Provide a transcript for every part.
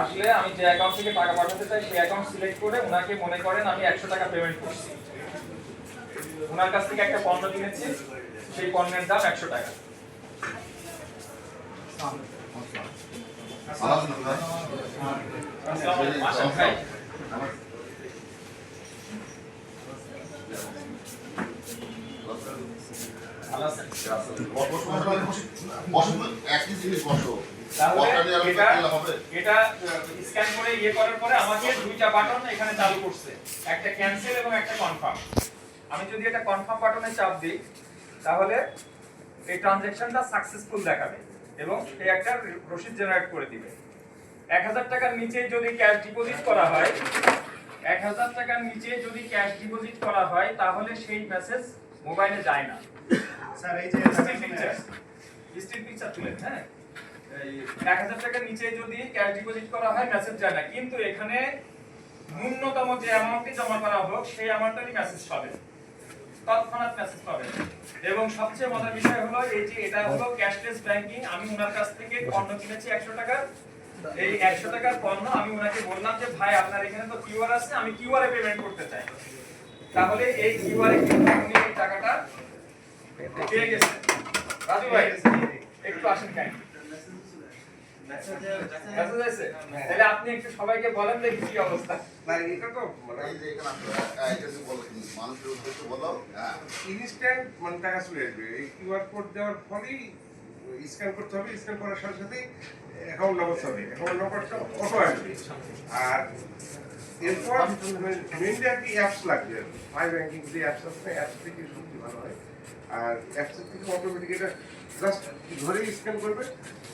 আসলে আমি যে অ্যাকাউন্ট থেকে টাকা পাঠাতে চাই সেই অ্যাকাউন্ট সিলেক্ট করে ওনাকে মনে করেন আমি 100 টাকা পেমেন্ট করছি, ওনার কাছ থেকে একটা পণ্য কিনেছি, সেই পণ্যের দাম 100 টাকা। এটা স্ক্যান করে ইয়ে করার পরে আমাকে দুইটা বাটন এখানে চালু করছে, একটা ক্যান্সেল এবং একটা কনফার্ম। আমি যদি এটা কনফার্ম বাটনে চাপ দিই তাহলে এই ট্রানজ্যাকশনটা সাকসেসফুল দেখাবে এবং এই একটা রসিদ জেনারেট করে দিবে। 1000 টাকার নিচে যদি ক্যাশ ডিপোজিট করা হয়, 1000 টাকার নিচে যদি ক্যাশ ডিপোজিট করা হয় তাহলে সেই মেসেজ মোবাইলে যায় না। স্যার এই যে স্টিল পিকচার তুলেন, হ্যাঁ, এই 1000 টাকার নিচে যদি ক্যাশ ডিপোজিট করা হয় মেসেজ যায় না, কিন্তু এখানে ন্যূনতম যে অ্যামাউন্টটি জমা করা হোক সেই অ্যামাউন্টেরই মেসেজ পাবে, তৎক্ষণাৎ মেসেজ পাবে। এবং সবচেয়ে মজার বিষয় হলো এই যে এটা হলো ক্যাশলেস ব্যাংকিং। আমি ওনার কাছ থেকে পণ্য কিনেছি 100 টাকার, এই 100 টাকার পণ্য আমি ওনাকে বললাম যে ভাই আপনার এখানে তো কিউআর আছে, আমি কিউআর এ পেমেন্ট করতে চাই, তাহলে এই কিউআর এ কিন্তু উনি এই টাকাটা পেয়ে গেছেন। রাজু ভাই একটু আসেন কেন, মেসেজ আছে? তাহলে আপনি একটু সবাইকে বলেন দেখি কি অবস্থা। না এটা তো মানে এই যে এখানে এটা তো বলেন মানুষের উদ্দেশ্যে বলো, ইনস্ট্যান্ট মানে টাকা চলে আসবে। এই কিউআর কোড দেওয়ার ফলেই স্ক্যান করতে হবে, স্ক্যান করার সাথে সাথে অ্যাকাউন্ট নাম্বার হবে, অ্যাকাউন্ট নাম্বারটা অটো আসবে। আর এরপর মেইনলি আর কি অ্যাপস লাগবে, মাই ব্যাংকিং যে অ্যাপস আছে অ্যাপস থেকে সত্যি ভালো হয়। আর অ্যাপস থেকে অটোমেটিক এটা জাস্ট ধরেই স্ক্যান করবে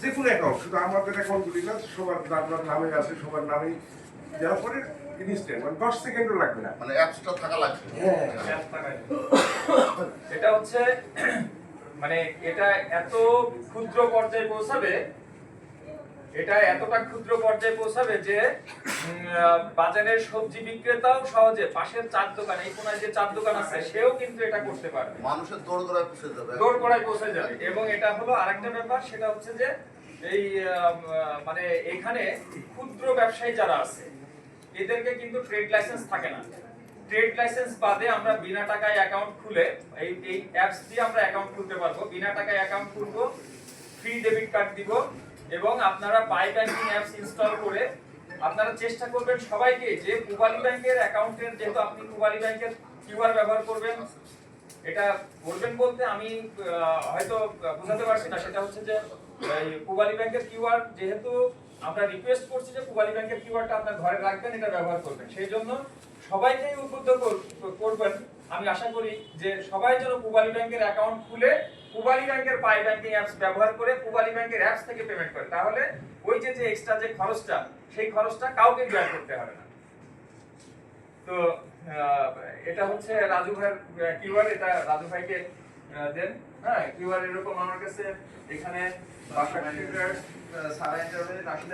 যে কোনো অ্যাকাউন্ট, শুধু আমাদের অ্যাকাউন্টগুলি না, সবার যার নামে আছে সবার নামেই দেওয়ার পরে ইনস্ট্যান্ট মানে 10 সেকেন্ডও লাগবে না, মানে অ্যাপসটা থাকা লাগবে। হ্যাঁ অ্যাপ থাকা। এটা হচ্ছে মানে এটা এত ক্ষুদ্র পর্যায়ে পৌঁছাবে, এটা এতটা ক্ষুদ্র পর্যায়ে পৌঁছাবে যে বাজারের সবজি বিক্রেতাও সহজে পাশের চার দোকান, এই কোনায় যে চার দোকান আছে সেও কিন্তু এটা করতে পারবে, মানুষের দোরগোড়ায় পৌঁছে যাবে, দোরগোড়ায় পৌঁছে যাবে। এবং এটা হলো আরেকটা ব্যাপার, সেটা হচ্ছে যে এই মানে এখানে ক্ষুদ্র ব্যবসায়ী যারা আছে এদেরকে কিন্তু ট্রেড লাইসেন্স থাকে না। ট্রেড লাইসেন্স বাদে আমরা বিনা টাকায় অ্যাকাউন্ট খুলে এই অ্যাপস দিয়ে আমরা অ্যাকাউন্ট খুলতে পারবো, বিনা টাকায় অ্যাকাউন্ট খুলবো, ফ্রি ডেবিট কার্ড দিব। এবং আপনারা পাই ব্যাংকিং অ্যাপস ইনস্টল করে আপনারা চেষ্টা করবেন সবাইকে যে পূবালী ব্যাংকের অ্যাকাউন্টের, যেহেতু আপনি পূবালী ব্যাংকের কিউআর ব্যবহার করবেন, এটা করবেন বলতে আমি হয়তো বোঝাতে পারছি না, সেটা হচ্ছে যে এই পূবালী ব্যাংকের কিউআর যেহেতু আমরা রিকোয়েস্ট করছি যে পূবালী ব্যাংকের কিউআরটা আপনার ঘরে রাখবেন, এটা ব্যবহার করবেন, সেই জন্য সবাইকেই উদ্বুদ্ধ করবেন। আমি আশা করি যে সবাই যেন পূবালী ব্যাংকের অ্যাকাউন্ট খুলে পূবালী ব্যাংকের পাই ব্যাংকিং অ্যাপস ব্যবহার করে পূবালী ব্যাংকের অ্যাপস থেকে পেমেন্ট করে, তাহলে ওই যে এক্সট্রা যে খরচটা সেই খরচটা কাউকে বেয়ার করতে হবে না। তো এটা হচ্ছে রাজু ভাইয়ের কিউআর, এটা রাজু ভাইকে দেন। হ্যাঁ, কিউআর এরকম আমার কাছে এখানে 62 সারা ইন্টারভেলে 80